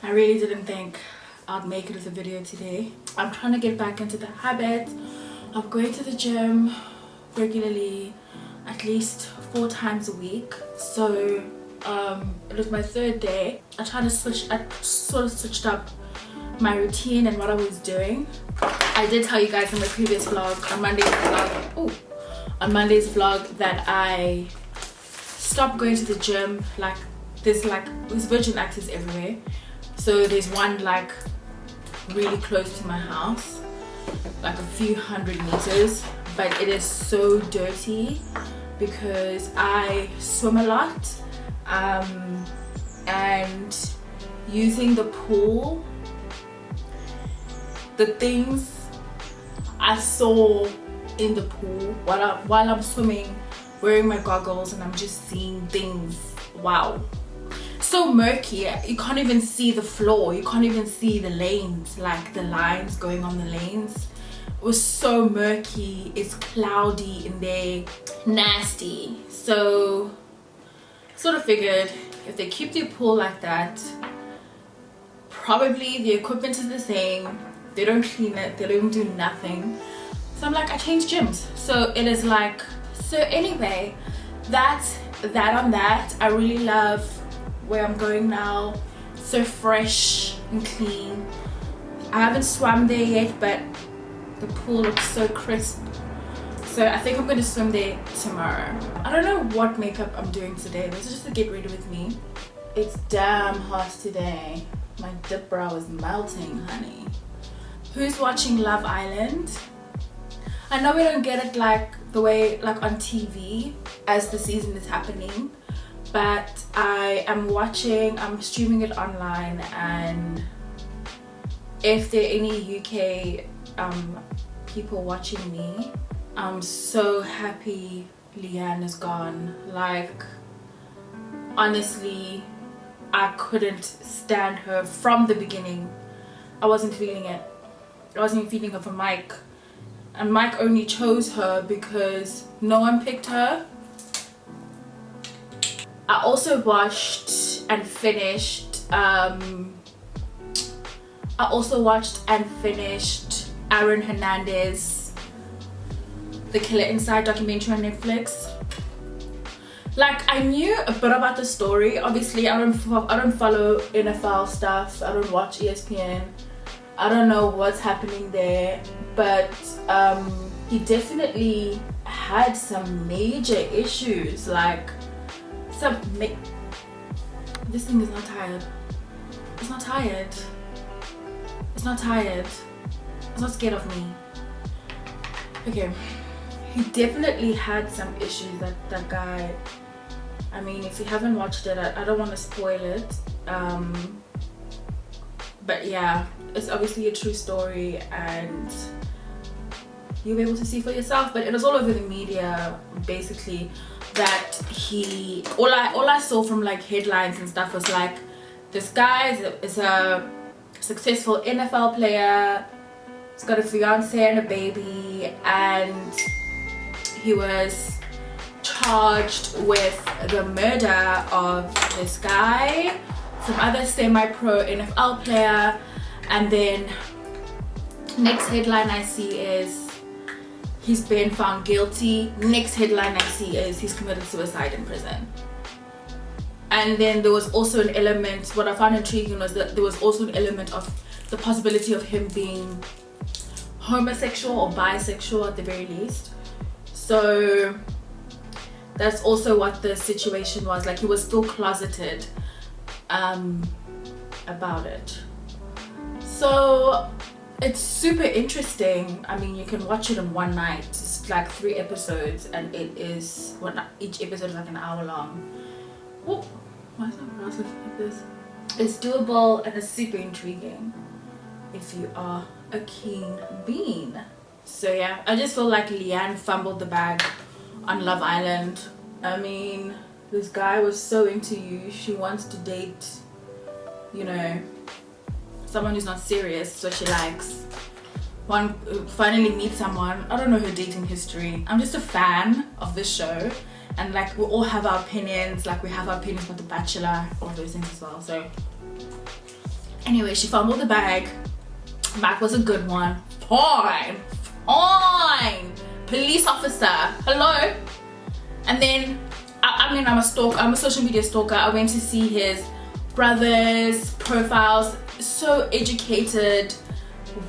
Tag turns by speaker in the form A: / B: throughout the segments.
A: I really didn't think I'd make it with a video today. I'm trying to get back into the habit of going to the gym regularly, at least 4 times a week. So it was my 3rd day. I sort of switched up my routine and what I was doing. I did tell you guys in my previous vlog, on Monday's vlog, that I stopped going to the gym. Like there's Virgin Actors everywhere. So there's one like really close to my house, like a few 100 meters, but it is so dirty because I swim a lot, and using the pool, the things I saw in the pool while I'm swimming, wearing my goggles, and I'm just seeing things, wow, so murky. You can't even see the floor, you can't even see the lanes, like the lines going on the lanes. It was so murky, it's cloudy in there, nasty. So sort of figured if they keep the pool like that, probably the equipment is the same, they don't clean it, they don't do nothing. So I'm like, I changed gyms. So it is like, so anyway, that's that on that. I really love where I'm going now. So fresh and clean. I haven't swum there yet, but the pool looks so crisp. So I think I'm going to swim there tomorrow. I don't know what makeup I'm doing today. This is just to get ready with me. It's damn hot today. My dip brow is melting, honey. Who's watching Love Island? I know we don't get it like the way like on TV as the season is happening, but I'm streaming it online, and if there are any UK people watching me, I'm so happy Leanne is gone. Like honestly, I couldn't stand her from the beginning. I wasn't feeling it. I wasn't even feeling her for Mike, and Mike only chose her because no one picked her. I also watched and finished Aaron Hernandez, The Killer Inside documentary on Netflix. Like I knew a bit about the story. Obviously I don't follow NFL stuff, I don't watch ESPN, I don't know what's happening there, but he definitely had some major issues, like this thing is not tired. It's not tired. It's not tired. It's not scared of me. Okay. He definitely had some issues, that guy. I mean, if you haven't watched it, I don't want to spoil it. But yeah, it's obviously a true story, and you'll be able to see for yourself. But it was all over the media, basically, that all I saw from like headlines and stuff was like, this guy is a successful NFL player, he's got a fiance and a baby, and he was charged with the murder of this guy, some other semi-pro NFL player, and then next headline I see is he's been found guilty. Next headline I see is he's committed suicide in prison. And then there was also an element, what I found intriguing was that there was also an element of the possibility of him being homosexual or bisexual at the very least. So that's also what the situation was, like he was still closeted about it. So it's super interesting. I mean, you can watch it in one night. It's like 3 episodes, and it is, each episode is like an hour long. Oh, why is my brows looking like this? It's doable and it's super intriguing if you are a keen bean. So yeah, I just feel like Leanne fumbled the bag on Love Island. I mean, this guy was so into you. She wants to date, you know, someone who's not serious, so she likes. Finally meet someone. I don't know her dating history. I'm just a fan of this show, and like we all have our opinions. Like we have our opinions about The Bachelor, all those things as well. So Anyway, she fumbled the bag. Bag was a good one. Fine. Police officer, hello. And then I mean, I'm a stalker, I'm a social media stalker. I went to see his brother's profiles. So educated,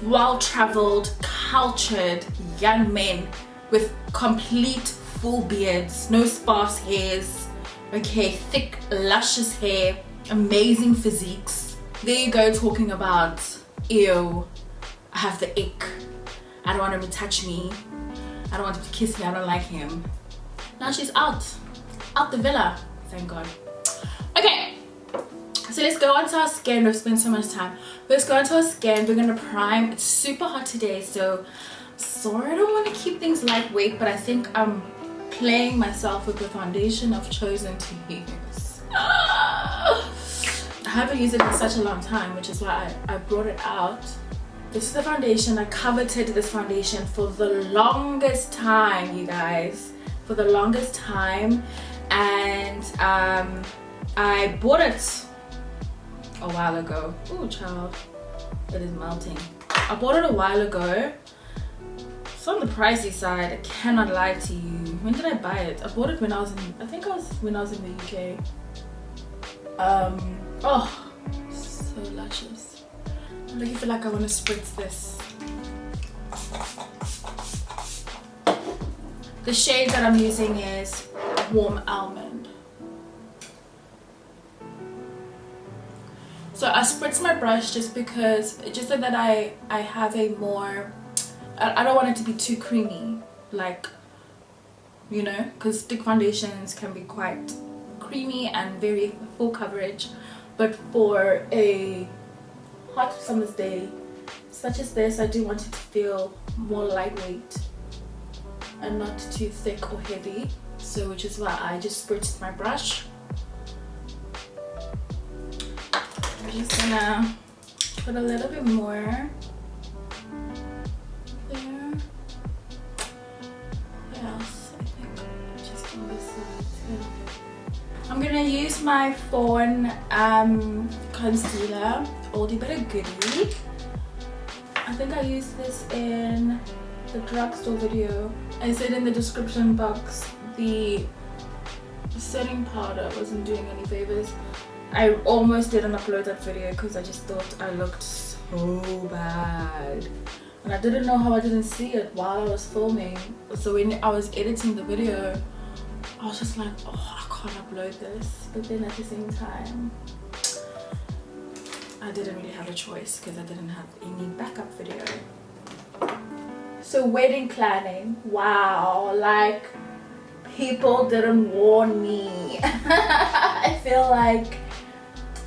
A: well-traveled, cultured young men with complete full beards, no sparse hairs, okay, thick luscious hair, amazing physiques. There you go, talking about, ew, I have the ick, I don't want him to touch me, I don't want him to kiss me, I don't like him. Now she's out the villa, thank God. Okay, so let's go on to our skin. We've spent so much time. Let's go on to our skin. We're gonna prime. It's super hot today, so sorry I don't want to keep things lightweight, but I think I'm playing myself with the foundation I've chosen to use. I haven't used it in such a long time, which is why I brought it out. This is the foundation. I coveted this foundation for the longest time, you guys, for the longest time, and I bought it a while ago. Oh child, it is melting. I bought it a while ago. It's on the pricey side, I cannot lie to you. When did I buy it? I bought it when I was in, when I was in the UK. Oh, so luscious. I really feel like I want to spritz this. The shade that I'm using is Warm Almond. So I spritz my brush just so that I have a more, I don't want it to be too creamy, like, you know, because stick foundations can be quite creamy and very full coverage, but for a hot summer's day such as this, I do want it to feel more lightweight and not too thick or heavy, so which is why I just spritzed my brush. I'm just gonna put a little bit more there. What else? I think just on this side too. I'm gonna use my Fawn concealer, oldie but a goodie. I think I used this in the drugstore video. I said in the description box the setting powder wasn't doing any favors. I almost didn't upload that video because I just thought I looked so bad, and I didn't know how I didn't see it while I was filming. So when I was editing the video, I was just like, oh, I can't upload this. But then at the same time, I didn't really have a choice because I didn't have any backup video. So wedding planning, wow, like people didn't warn me. I feel like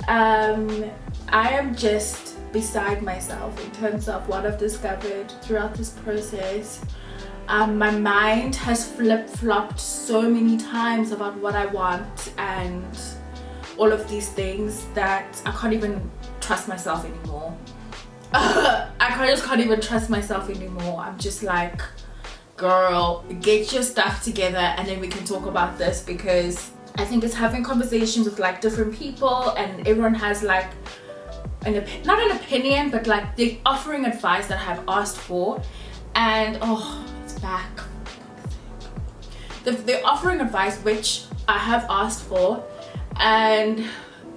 A: I am just beside myself in terms of what I've discovered throughout this process. My mind has flip-flopped so many times about what I want and all of these things that I can't even trust myself anymore. I just can't even trust myself anymore. I'm just like, girl, get your stuff together and then we can talk about this, because I think it's having conversations with like different people, and everyone has like not an opinion, but like they're offering advice that I have asked for, and oh, it's back. They're offering advice which I have asked for, and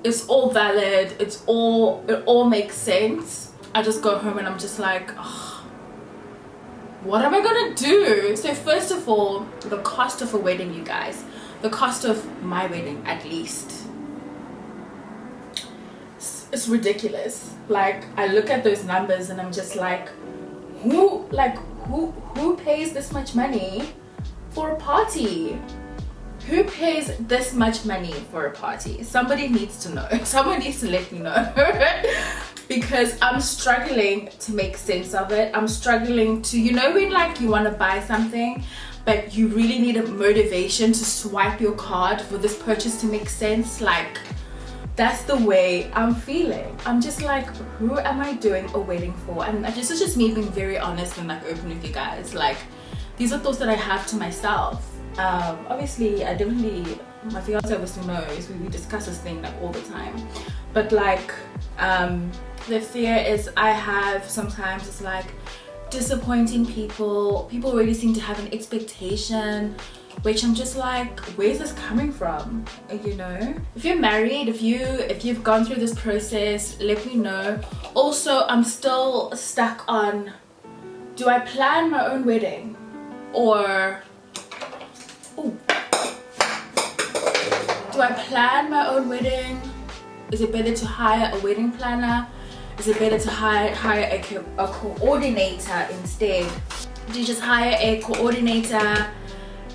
A: it's all valid, it all makes sense. I just go home and I'm just like, oh, what am I gonna do? So first of all, the cost of a wedding, you guys, the cost of my wedding at least, it's ridiculous. Like I look at those numbers and I'm just like, who pays this much money for a party? Who pays this much money for a party? Somebody needs to know. Someone needs to let me know. Because I'm struggling to make sense of it. I'm struggling to, you know, when like you want to buy something but you really need a motivation to swipe your card for this purchase to make sense. Like that's the way I'm feeling. I'm just like, who am I doing a wedding for? And this is just me being very honest and like open with you guys. Like these are thoughts that I have to myself. Obviously my fiance obviously knows, we discuss this thing like all the time, but like the fear is I have sometimes is like disappointing people. People already seem to have an expectation, which I'm just like, where's this coming from? You know, if you're married, if you've gone through this process, let me know. Also, I'm still stuck on, do I plan my own wedding, or do I plan my own wedding? Is it better to hire a wedding planner? Is it better to hire a coordinator instead? Do you just hire a coordinator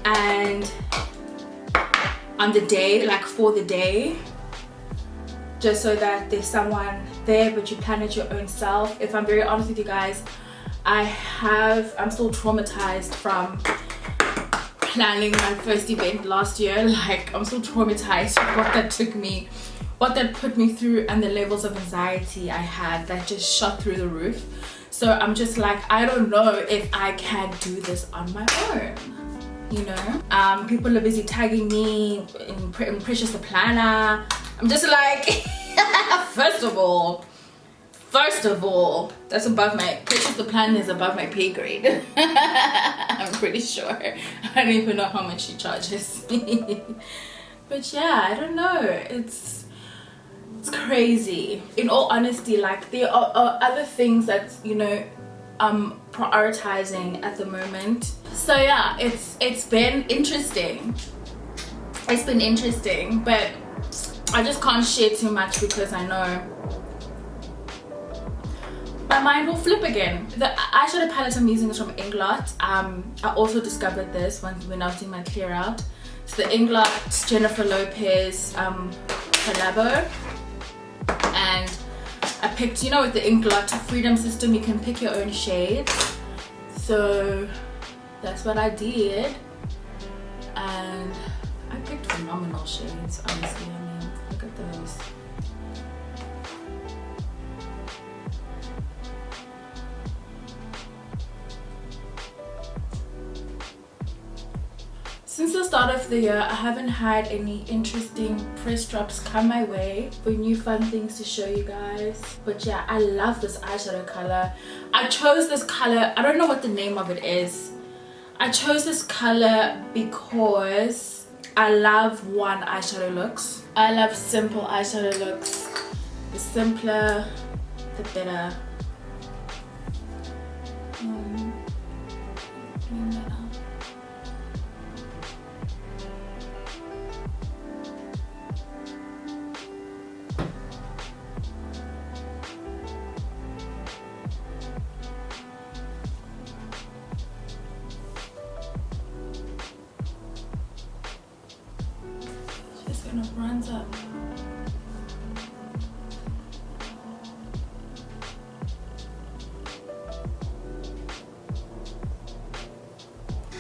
A: and on the day, like for the day, just so that there's someone there, but you plan it your own self? If I'm very honest with you guys, I'm still traumatized from planning my first event last year. Like, I'm still traumatized with what that took me, what that put me through, and the levels of anxiety I had that just shot through the roof. So I'm just like, I don't know if I can do this on my own, you know. People are busy tagging me in Precious the Planner. I'm just like, first of all, that's above my, Precious the Planner is above my pay grade. I'm pretty sure. I don't even know how much she charges me. But yeah, I don't know, it's crazy. In all honesty, like, there are other things that, you know, I'm prioritizing at the moment. So yeah, it's been interesting. It's been interesting, but I just can't share too much because I know my mind will flip again. The eyeshadow palette I'm using is from Inglot. I also discovered this when I was doing my clear out. It's the Inglot Jennifer Lopez collabo, and I picked, you know, with the Inglot Freedom System, you can pick your own shades. So that's what I did, and I picked phenomenal shades, honestly. I mean, look at those. Since the start of the year, I haven't had any interesting press drops come my way for new fun things to show you guys. But yeah, I love this eyeshadow color. I chose this color, I don't know what the name of it is. I chose this color because I love one eyeshadow looks. I love simple eyeshadow looks. The simpler, the better. Gonna bronze up.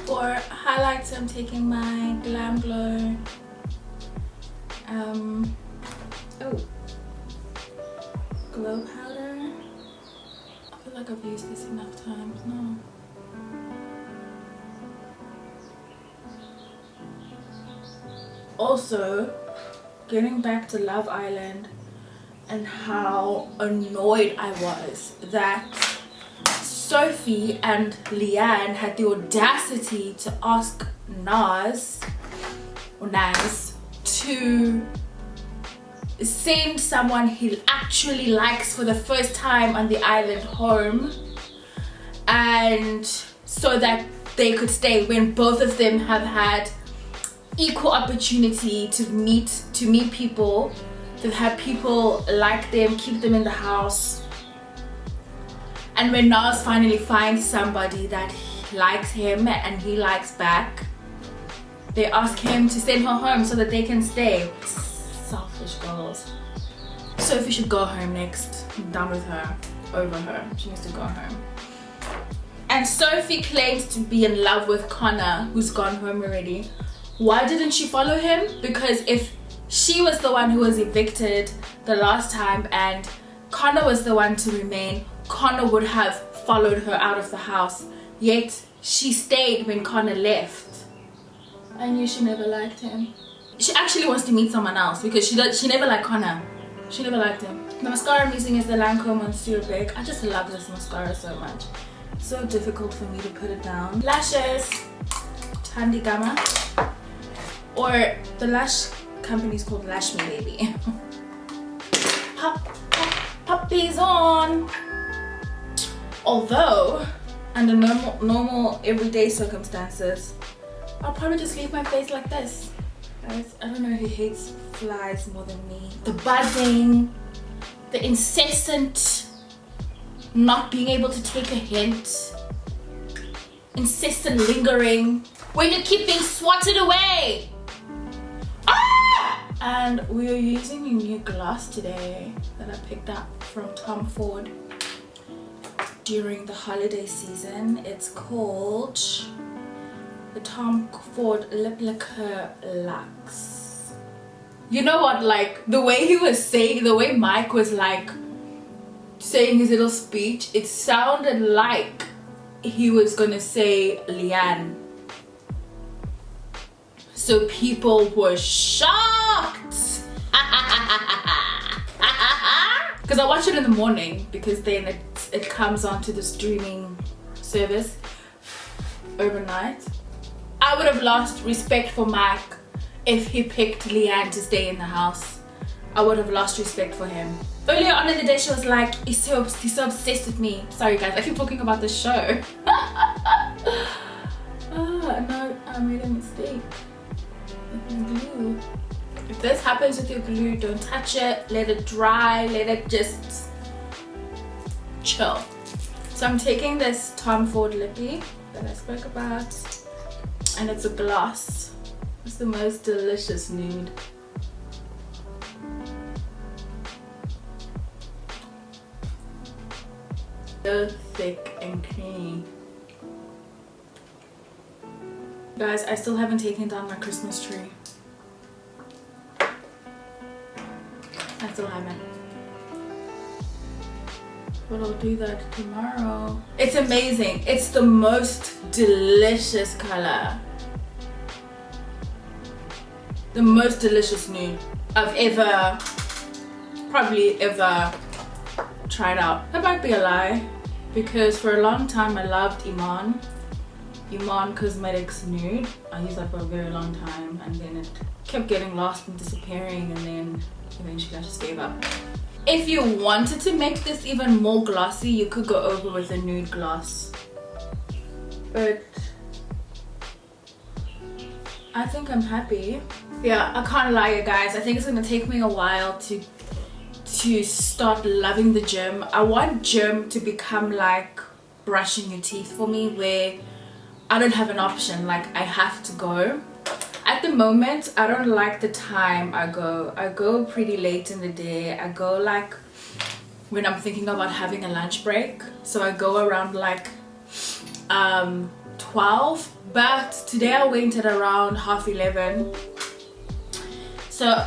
A: For highlights, I'm taking my Glam Glow glow powder. I feel like I've used this enough times now. Also, getting back to Love Island and how annoyed I was that Sophie and Leanne had the audacity to ask Naz to send someone he actually likes for the first time on the island home, and so that they could stay, when both of them have had equal opportunity to meet people, to have people like them, keep them in the house. And when Naz finally finds somebody that likes him and he likes back, they ask him to send her home so that they can stay. Selfish girls. Sophie should go home next. I'm done with her, over her. She needs to go home. And Sophie claims to be in love with Connor, who's gone home already. Why didn't she follow him? Because if she was the one who was evicted the last time and Connor was the one to remain, Connor would have followed her out of the house. Yet she stayed when Connor left. I knew she never liked him. She actually wants to meet someone else because she never liked Connor. She never liked him. The mascara I'm using is the Lancome Monsieur Big. I just love this mascara so much. It's so difficult for me to put it down. Lashes, Tandy Gamma. Or the lash company is called Lash Me Baby. Puppies on. Although, under normal everyday circumstances, I'll probably just leave my face like this. Guys, I don't know who hates flies more than me. The buzzing, the incessant not being able to take a hint, incessant lingering when you keep being swatted away. Ah! And we are using a new gloss today that I picked up from Tom Ford during the holiday season. It's called the Tom Ford Lip Lacquer Luxe. You know what, like the way he was saying, the way Mike was like saying his little speech, it sounded like he was gonna say Leanne. So people were shocked. Because I watch it in the morning, because then it comes onto the streaming service overnight. I would have lost respect for Mike if he picked Leanne to stay in the house. I would have lost respect for him. Earlier on in the day, she was like, he's so obsessed with me. Sorry guys, I keep talking about the show. No, I made a mistake with my glue. If this happens with your glue, don't touch it, let it dry, let it just chill. So I'm taking this Tom Ford lippy that I spoke about, and it's a gloss. It's the most delicious nude. So thick and creamy. Guys, I still haven't taken down my Christmas tree. I still haven't. But I'll do that tomorrow. It's amazing. It's the most delicious color. The most delicious nude I've probably ever tried out. That might be a lie, because for a long time I loved Iman Cosmetics nude. I used that for a very long time, and then it kept getting lost and disappearing, and then eventually I just gave up. If you wanted to make this even more glossy, you could go over with a nude gloss, but I think I'm happy. Yeah, I can't lie, you guys. I think it's gonna take me a while to start loving the gym. I want gym to become like brushing your teeth for me, where I don't have an option, like I have to go. At the moment, I don't like the time I go. I go pretty late in the day. I go like when I'm thinking about having a lunch break. So I go around like 12, but today I went at around 11:30. So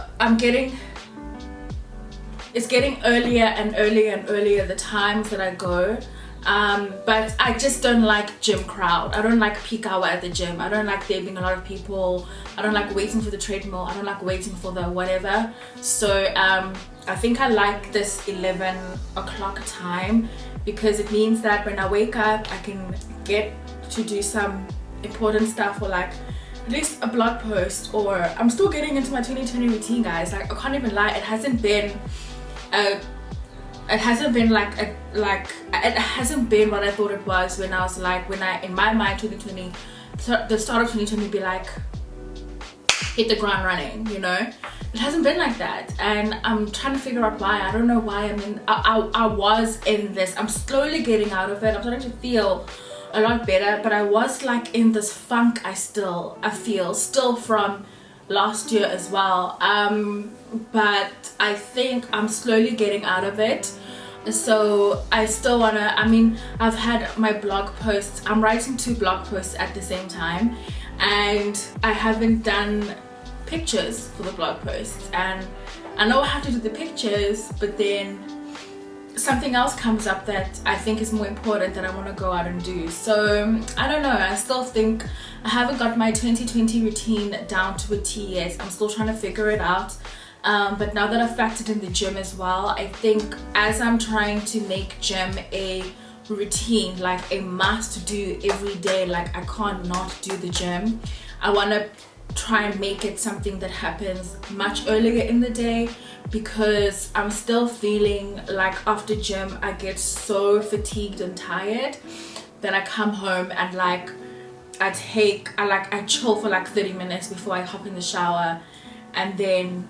A: it's getting earlier and earlier and earlier the times that I go. But I just don't like gym crowd. I don't like peak hour at the gym. I don't like there being a lot of people. I don't like waiting for the treadmill. I don't like waiting for the whatever. So I think I like this 11 o'clock time, because it means that when I wake up I can get to do some important stuff, or like at least a blog post. Or I'm still getting into my 2020 routine, guys. Like I can't even lie, it hasn't been what I thought it was when I was like, in my mind 2020, the start of 2020 be like hit the ground running, you know. It hasn't been like that, and I'm trying to figure out why. I don't know why I was in this. I'm slowly getting out of it. I'm starting to feel a lot better, but I was like in this funk I feel still from last year as well, but I think I'm slowly getting out of it. So I still wanna, I've had my blog posts. I'm writing 2 blog posts at the same time, and I haven't done pictures for the blog posts, and I know I have to do the pictures, but then something else comes up that I think is more important that I want to go out and do. So I don't know, I still think I haven't got my 2020 routine down to a T yet. I'm still trying to figure it out. but now that I've factored in the gym as well, I think as I'm trying to make gym a routine, like a must do every day, like I can't not do the gym, I want to try and make it something that happens much earlier in the day, because I'm still feeling like after gym I get so fatigued and tired that I come home and like I chill for like 30 minutes before I hop in the shower and then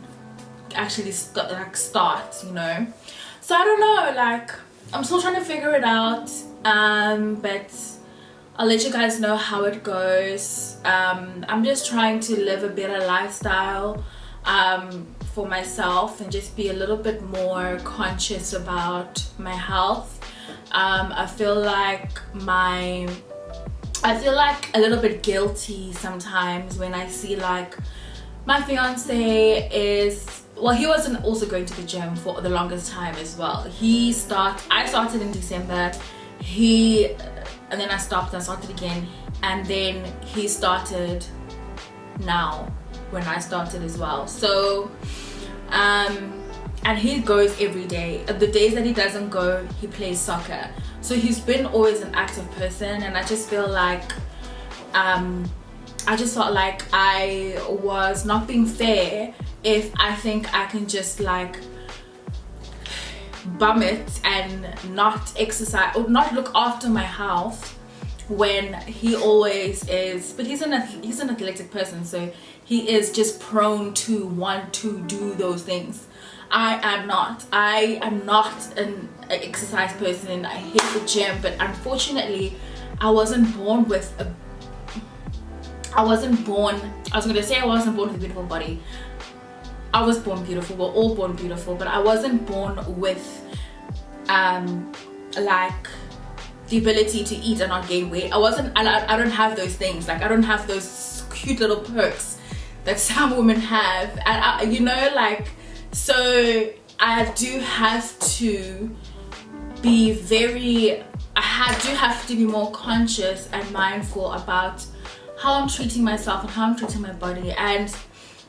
A: actually start, you know. So I don't know, like I'm still trying to figure it out, but I'll let you guys know how it goes. I'm just trying to live a better lifestyle for myself and just be a little bit more conscious about my health. I feel like a little bit guilty sometimes when I see like my fiance is, well, he wasn't also going to the gym for the longest time as well. I started in December, and then I stopped and started again, and then he started now when I started as well. So and he goes every day. The days that he doesn't go, he plays soccer. So he's been always an active person, and I just feel like I just felt like I was not being fair if I think I can just like bum it and not exercise or not look after my health when he always is. But he's an athletic person, so he is just prone to want to do those things. I am not an exercise person. I hate the gym, but unfortunately I wasn't born with a beautiful body. I was born beautiful. We're all born beautiful, but I wasn't born with like the ability to eat and not gain weight. I don't have those things. Like I don't have those cute little perks that some women have, and you know, like, so I do have to be more conscious and mindful about how I'm treating myself and how I'm treating my body. And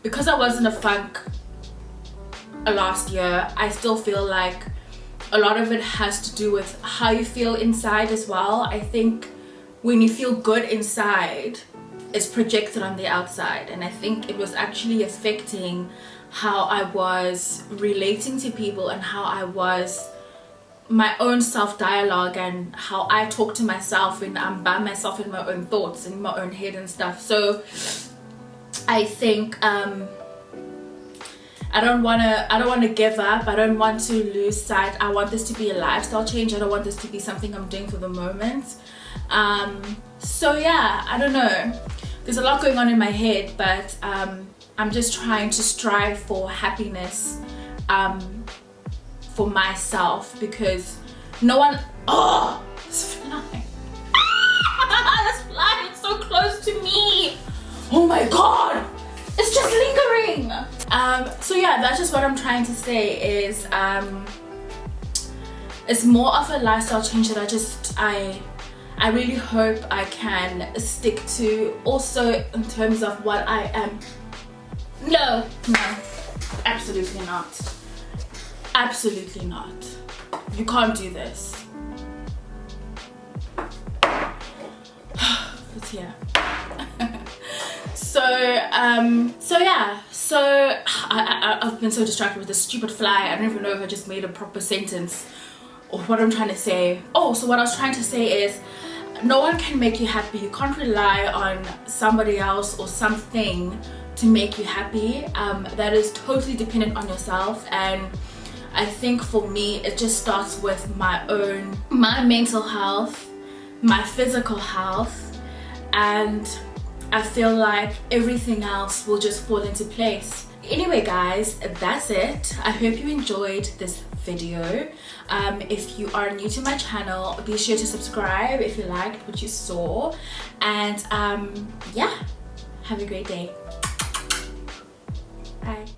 A: because I was in a funk last year, I still feel like a lot of it has to do with how you feel inside as well. I think when you feel good inside, it's projected on the outside, and I think it was actually affecting how I was relating to people and how I was, my own self-dialogue, and how I talk to myself when I'm by myself in my own thoughts and in my own head and stuff. So I think I don't want to give up. I don't want to lose sight. I want this to be a lifestyle change. I don't want this to be something I'm doing for the moment. So yeah, I don't know, there's a lot going on in my head, but I'm just trying to strive for happiness for myself, because no one, oh, it's flying. This fly is so close to me. Oh my god, it's just lingering. So yeah, that's just what I'm trying to say is it's more of a lifestyle change that I really hope I can stick to. Also in terms of what I am, no, absolutely not. Absolutely not. You can't do this. It's here. So yeah, so I've been so distracted with this stupid fly. I don't even know if I just made a proper sentence or what I'm trying to say. Oh, so what I was trying to say is, no one can make you happy. You can't rely on somebody else or something to make you happy. That is totally dependent on yourself. And I think for me, it just starts with my mental health, my physical health, and I feel like everything else will just fall into place. Anyway guys, that's it. I hope you enjoyed this video. If you are new to my channel, be sure to subscribe if you liked what you saw. And yeah, have a great day. Bye.